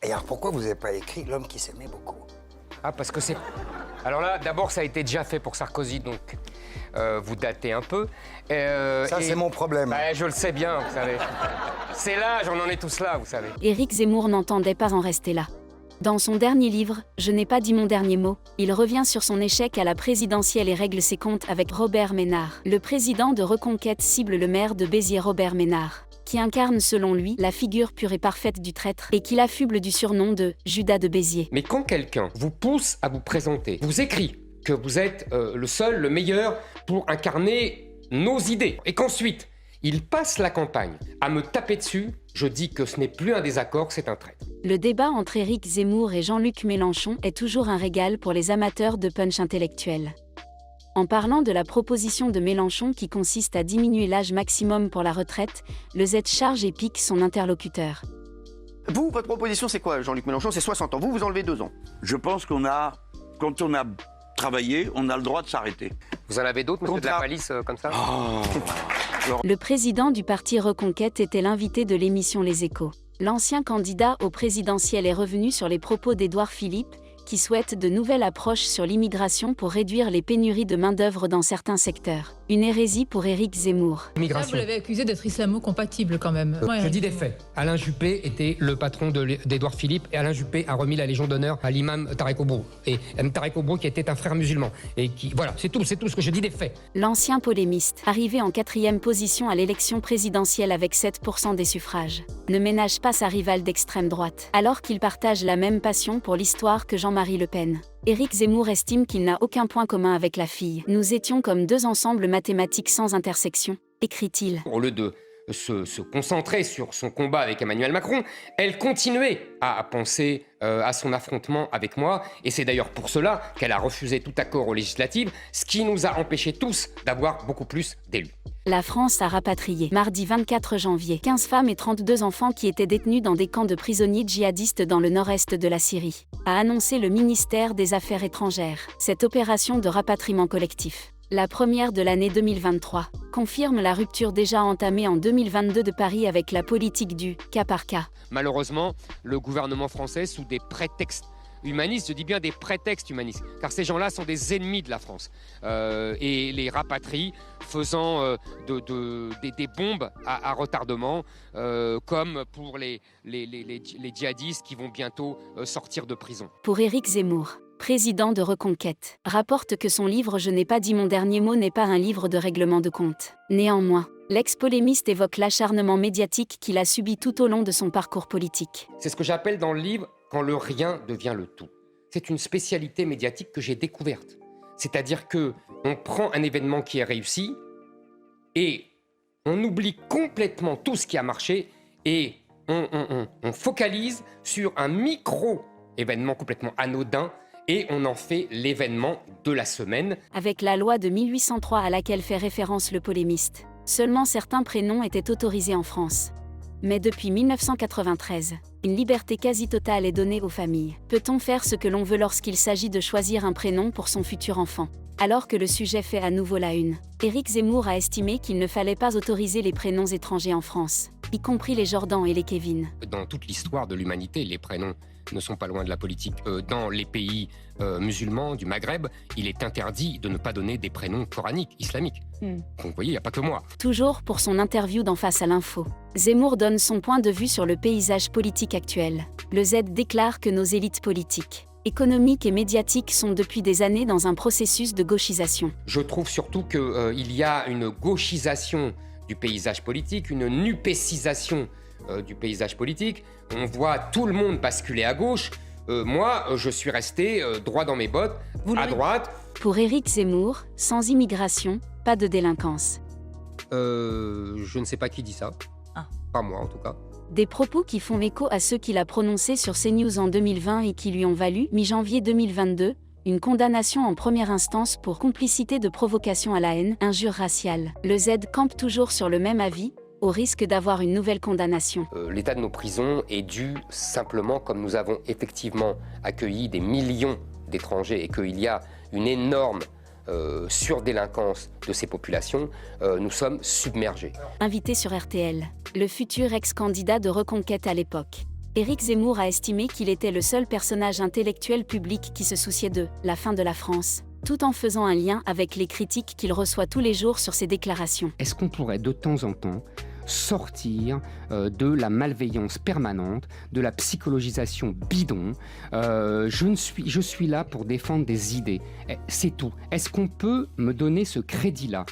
Et alors pourquoi vous n'avez pas écrit L'homme qui s'aimait beaucoup? Ah, parce que c'est... Alors là, d'abord, ça a été déjà fait pour Sarkozy, donc vous datez un peu. Ça, c'est mon problème. Bah, je le sais bien, vous savez. C'est l'âge, on en est tous là, vous savez. Éric Zemmour n'entendait pas en rester là. Dans son dernier livre, Je n'ai pas dit mon dernier mot, il revient sur son échec à la présidentielle et règle ses comptes avec Robert Ménard. Le président de Reconquête cible le maire de Béziers Robert Ménard, qui incarne selon lui la figure pure et parfaite du traître et qui l'affuble du surnom de Judas de Béziers. Mais quand quelqu'un vous pousse à vous présenter, vous écrit que vous êtes le seul, le meilleur pour incarner nos idées, et qu'ensuite, il passe la campagne à me taper dessus, je dis que ce n'est plus un désaccord, c'est un traître. Le débat entre Éric Zemmour et Jean-Luc Mélenchon est toujours un régal pour les amateurs de punch intellectuel. En parlant de la proposition de Mélenchon qui consiste à diminuer l'âge maximum pour la retraite, le Z charge et pique son interlocuteur. Vous, votre proposition, c'est quoi, Jean-Luc Mélenchon? C'est 60 ans. Vous enlevez 2 ans. Je pense quand on a travaillé, on a le droit de s'arrêter. Vous en avez d'autres, monsieur de la Palisse, comme ça? Le président du parti Reconquête était l'invité de l'émission Les Échos. L'ancien candidat au présidentiel est revenu sur les propos d'Édouard Philippe, qui souhaite de nouvelles approches sur l'immigration pour réduire les pénuries de main-d'œuvre dans certains secteurs. Une hérésie pour Éric Zemmour. Là, vous l'avez accusé d'être islamo-compatible quand même. Je dis des faits. Alain Juppé était le patron d'Édouard Philippe et Alain Juppé a remis la Légion d'honneur à l'imam Tarek Obrou. Et Tarek Obrou qui était un frère musulman. Et qui, voilà, c'est tout ce que je dis des faits. L'ancien polémiste, arrivé en 4e position à l'élection présidentielle avec 7% des suffrages, ne ménage pas sa rivale d'extrême droite, alors qu'il partage la même passion pour l'histoire que Jean-Marie Le Pen. Éric Zemmour estime qu'il n'a aucun point commun avec la fille. Nous étions comme deux ensembles mathématiques sans intersection, écrit-il. Au lieu de se concentrer sur son combat avec Emmanuel Macron, elle continuait à penser à son affrontement avec moi. Et c'est d'ailleurs pour cela qu'elle a refusé tout accord aux législatives, ce qui nous a empêchés tous d'avoir beaucoup plus d'élus. La France a rapatrié, mardi 24 janvier, 15 femmes et 32 enfants qui étaient détenus dans des camps de prisonniers djihadistes dans le nord-est de la Syrie, a annoncé le ministère des Affaires étrangères. Cette opération de rapatriement collectif, la première de l'année 2023, confirme la rupture déjà entamée en 2022 de Paris avec la politique du cas par cas. Malheureusement, le gouvernement français, sous des prétextes humanistes, je dis bien des prétextes humanistes, car ces gens-là sont des ennemis de la France, et les rapatrie, faisant des bombes à retardement, comme pour les djihadistes qui vont bientôt sortir de prison. Pour Éric Zemmour, président de Reconquête, rapporte que son livre Je n'ai pas dit mon dernier mot n'est pas un livre de règlement de compte. Néanmoins, l'ex-polémiste évoque l'acharnement médiatique qu'il a subi tout au long de son parcours politique. C'est ce que j'appelle dans le livre quand le rien devient le tout. C'est une spécialité médiatique que j'ai découverte. C'est-à-dire que on prend un événement qui est réussi et on oublie complètement tout ce qui a marché et on focalise sur un micro-événement complètement anodin et on en fait l'événement de la semaine. Avec la loi de 1803 à laquelle fait référence le polémiste, seulement certains prénoms étaient autorisés en France. Mais depuis 1993, une liberté quasi totale est donnée aux familles. Peut-on faire ce que l'on veut lorsqu'il s'agit de choisir un prénom pour son futur enfant? Alors que le sujet fait à nouveau la une, Éric Zemmour a estimé qu'il ne fallait pas autoriser les prénoms étrangers en France, y compris les Jordan et les Kevin. Dans toute l'histoire de l'humanité, les prénoms ne sont pas loin de la politique. Dans les pays musulmans du Maghreb, il est interdit de ne pas donner des prénoms coraniques, islamiques. Donc vous voyez, il n'y a pas que moi. Toujours pour son interview d'En Face à l'info, Zemmour donne son point de vue sur le paysage politique actuel. Le Z déclare que nos élites politiques, économiques et médiatiques sont depuis des années dans un processus de gauchisation. Je trouve surtout qu'il y a une gauchisation du paysage politique, une nupécisation du paysage politique. On voit tout le monde basculer à gauche. Moi, je suis resté droit dans mes bottes, à droite. Pour Éric Zemmour, sans immigration, pas de délinquance. Je ne sais pas qui dit ça. Pas moi en tout cas. Des propos qui font écho à ceux qu'il a prononcés sur CNews en 2020 et qui lui ont valu, mi-janvier 2022, une condamnation en première instance pour complicité de provocation à la haine, injure raciale. Le Z campe toujours sur le même avis, au risque d'avoir une nouvelle condamnation. L'état de nos prisons est dû simplement, comme nous avons effectivement accueilli des millions d'étrangers et qu'il y a une énorme surdélinquance de ces populations, nous sommes submergés. Invité sur RTL, le futur ex-candidat de Reconquête à l'époque Éric Zemmour a estimé qu'il était le seul personnage intellectuel public qui se souciait de la fin de la France, tout en faisant un lien avec les critiques qu'il reçoit tous les jours sur ses déclarations. Est-ce qu'on pourrait de temps en temps sortir de la malveillance permanente, de la psychologisation bidon? Je suis là pour défendre des idées. C'est tout. Est-ce qu'on peut me donner ce crédit-là ?